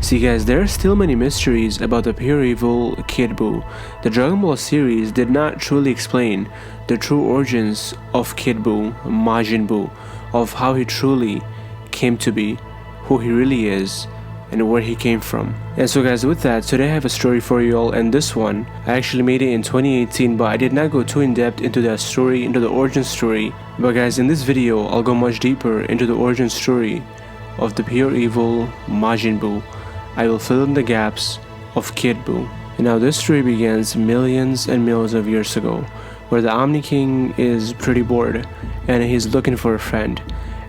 See guys, there are still many mysteries about the pure evil Kid Buu. The Dragon Ball series did not truly explain the true origins of Kid Buu, Majin Buu, of how he truly came to be, who he really is, and where he came from. And so guys, with that, today I have a story for you all, and this one, I actually made it in 2018, but I did not go too in depth into that story, into the origin story. But guys, in this video, I'll go much deeper into the origin story of the pure evil Majin Buu. I will fill in the gaps of Kid Buu. Now this story begins millions and millions of years ago, where the Omni King is pretty bored and he's looking for a friend.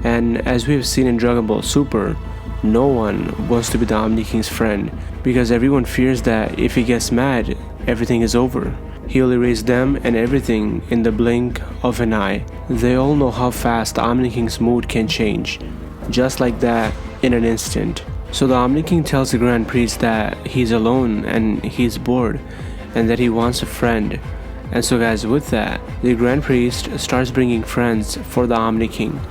And as we have seen in Dragon Ball Super, no one wants to be the Omni King's friend, because everyone fears that if he gets mad, everything is over. He'll erase them and everything in the blink of an eye. They all know how fast the Omni King's mood can change, just like that, in an instant. So the Omni King tells the Grand Priest that he's alone and he's bored and that he wants a friend. And so guys, with that, the Grand Priest starts bringing friends for the Omni King.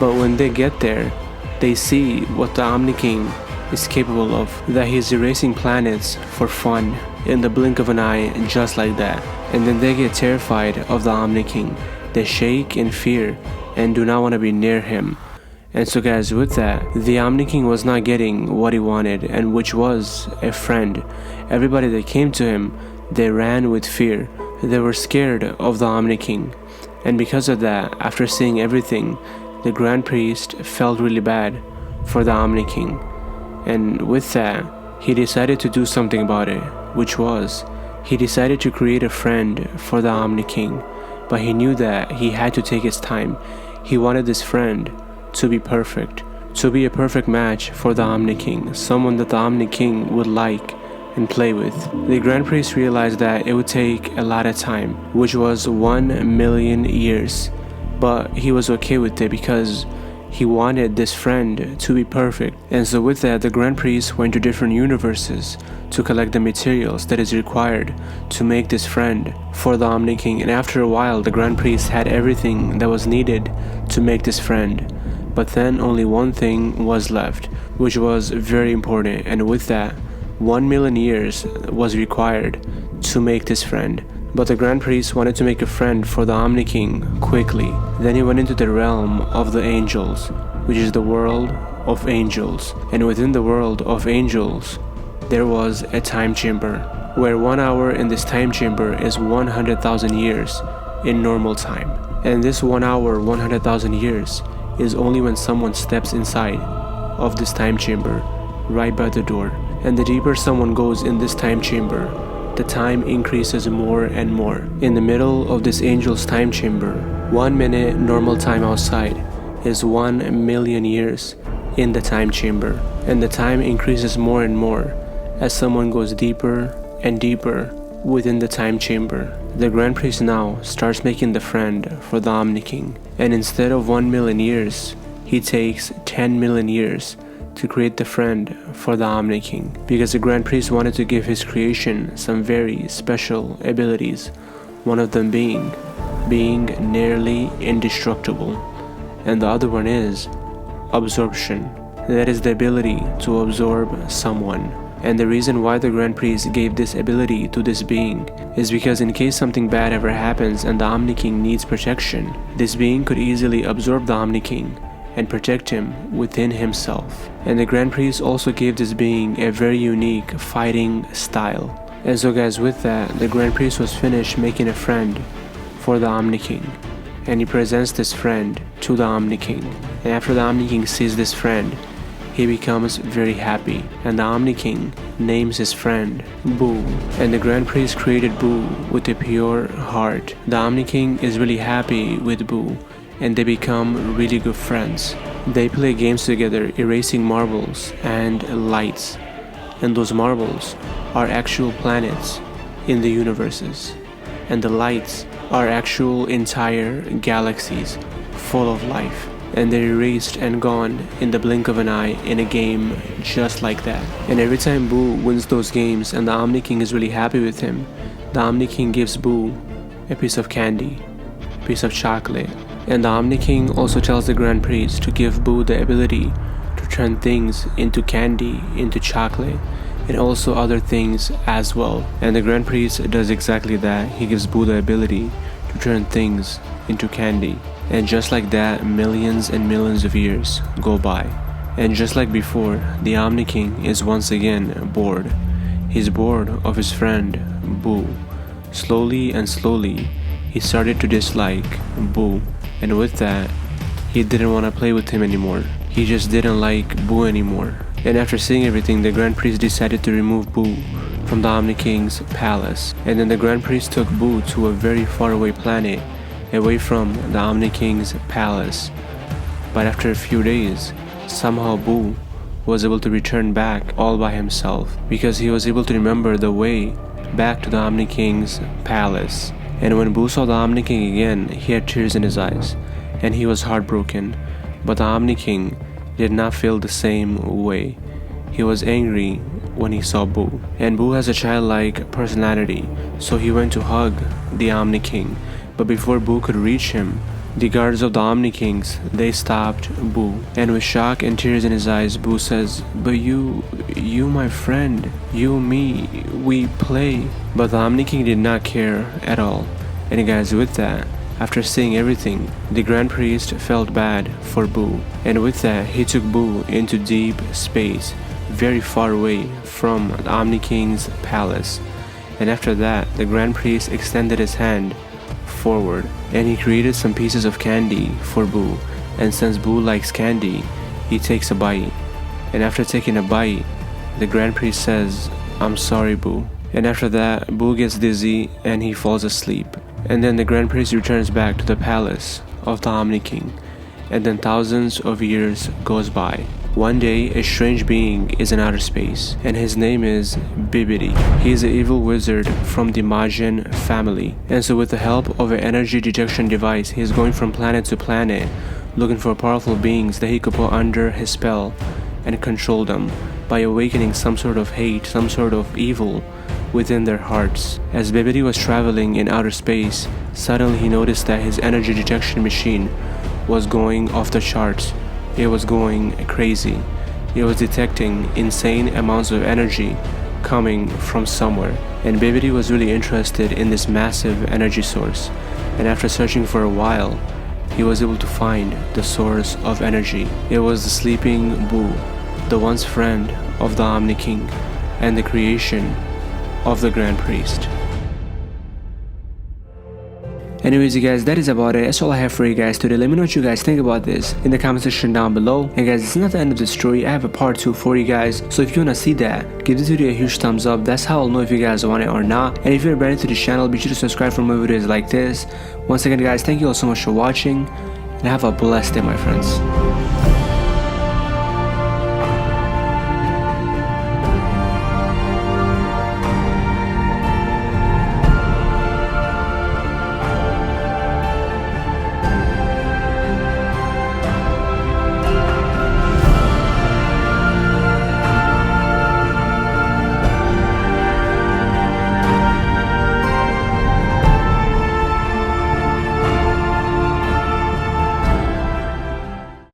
But when they get there, they see what the Omni King is capable of, that he's erasing planets for fun in the blink of an eye, just like that. And then they get terrified of the Omni King. They shake in fear and do not want to be near him. And so guys, with that, the Omni King was not getting what he wanted, and which was a friend. Everybody that came to him, they ran with fear. They were scared of the Omni King. And because of that, after seeing everything, the Grand Priest felt really bad for the Omni King. And with that, he decided to do something about it, which was, he decided to create a friend for the Omni King. But he knew that he had to take his time. He wanted this friend to be perfect, to be a perfect match for the Omni King, someone that the Omni King would like and play with. The Grand Priest realized that it would take a lot of time, which was 1,000,000 years, but he was okay with it because he wanted this friend to be perfect. And so with that, the Grand Priest went to different universes to collect the materials that is required to make this friend for the Omni King. And after a while, the Grand Priest had everything that was needed to make this friend. But then only one thing was left, which was very important, and with that, 1,000,000 years was required to make this friend. But the Grand Priest wanted to make a friend for the Omni King quickly. Then he went into the realm of the angels, which is the world of angels. And within the world of angels, there was a time chamber, where 1 hour in this time chamber is 100,000 years in normal time. And this 1 hour, 100,000 years is only when someone steps inside of this time chamber, right by the door. And the deeper someone goes in this time chamber, the time increases more and more. In the middle of this angel's time chamber, 1 minute normal time outside is 1,000,000 years in the time chamber. And the time increases more and more as someone goes deeper and deeper within the time chamber. The Grand Priest now starts making the friend for the Omni King, and instead of 1,000,000 years, he takes 10,000,000 years to create the friend for the Omni King, because the Grand Priest wanted to give his creation some very special abilities, one of them being nearly indestructible, and the other one is absorption. That is the ability to absorb someone. And the reason why the Grand Priest gave this ability to this being is because in case something bad ever happens and the Omni King needs protection, this being could easily absorb the Omni King and protect him within himself. And the Grand Priest also gave this being a very unique fighting style. And so guys, with that, the Grand Priest was finished making a friend for the Omni King, and he presents this friend to the Omni King. And after the Omni King sees this friend, he becomes very happy, and the Omni King names his friend BUU. And the Grand Priest created BUU with a pure heart. The Omni King is really happy with BUU, and they become really good friends. They play games together, erasing marbles and lights, and those marbles are actual planets in the universes, and the lights are actual entire galaxies full of life. And they're erased and gone in the blink of an eye in a game just like that. And every time BUU wins those games and the Omni King is really happy with him, the Omni King gives BUU a piece of candy, a piece of chocolate. And the Omni King also tells the Grand Priest to give BUU the ability to to turn things into candy, into chocolate, and also other things as well. And the Grand Priest does exactly that. He gives BUU the ability to turn things into candy. And just like that, millions and millions of years go by. And just like before, the Omni King is once again bored. He's bored of his friend, BUU. Slowly and slowly, he started to dislike BUU. And with that, he didn't want to play with him anymore. He just didn't like BUU anymore. And after seeing everything, the Grand Priest decided to remove BUU from the Omni King's palace. And then the Grand Priest took BUU to a very far away planet, away from the Omni King's palace. But after a few days, somehow BUU was able to return back all by himself, because he was able to remember the way back to the Omni King's palace. And when BUU saw the Omni King again, he had tears in his eyes, and he was heartbroken. But the Omni King did not feel the same way. He was angry when he saw BUU. And BUU has a childlike personality, so he went to hug the Omni King. But before BUU could reach him, the guards of the Omni Kings, they stopped BUU. And with shock and tears in his eyes, BUU says, "But you my friend, you, me, we play." But the Omni King did not care at all. And guys, with that, after seeing everything, the Grand Priest felt bad for BUU. And with that, he took BUU into deep space, very far away from the Omni King's palace. And after that, the Grand Priest extended his hand forward, and he created some pieces of candy for BUU. And since BUU likes candy, he takes a bite. And after taking a bite, the Grand Priest says, "I'm sorry, BUU." And after that, BUU gets dizzy and he falls asleep. And then the Grand Priest returns back to the palace of the Omni King. And then thousands of years goes by. One day, a strange being is in outer space, and his name is BUU. He is an evil wizard from the Majin family. And so with the help of an energy detection device, he is going from planet to planet, looking for powerful beings that he could put under his spell and control them by awakening some sort of hate, some sort of evil within their hearts. As BUU was traveling in outer space, suddenly he noticed that his energy detection machine was going off the charts. It was going crazy. It was detecting insane amounts of energy coming from somewhere. And BUU was really interested in this massive energy source. And after searching for a while, he was able to find the source of energy. It was the sleeping BUU, the once friend of the Omni King, and the creation of the Grand Priest. Anyways, you guys, that is about it. That's all I have for you guys today. Let me know what you guys think about this in the comment section down below. And guys, it's not the end of the story. I have a part 2 for you guys. So if you want to see that, give this video a huge thumbs up. That's how I'll know if you guys want it or not. And if you're brand new to the channel, be sure to subscribe for more videos like this. Once again, guys, thank you all so much for watching. And have a blessed day, my friends.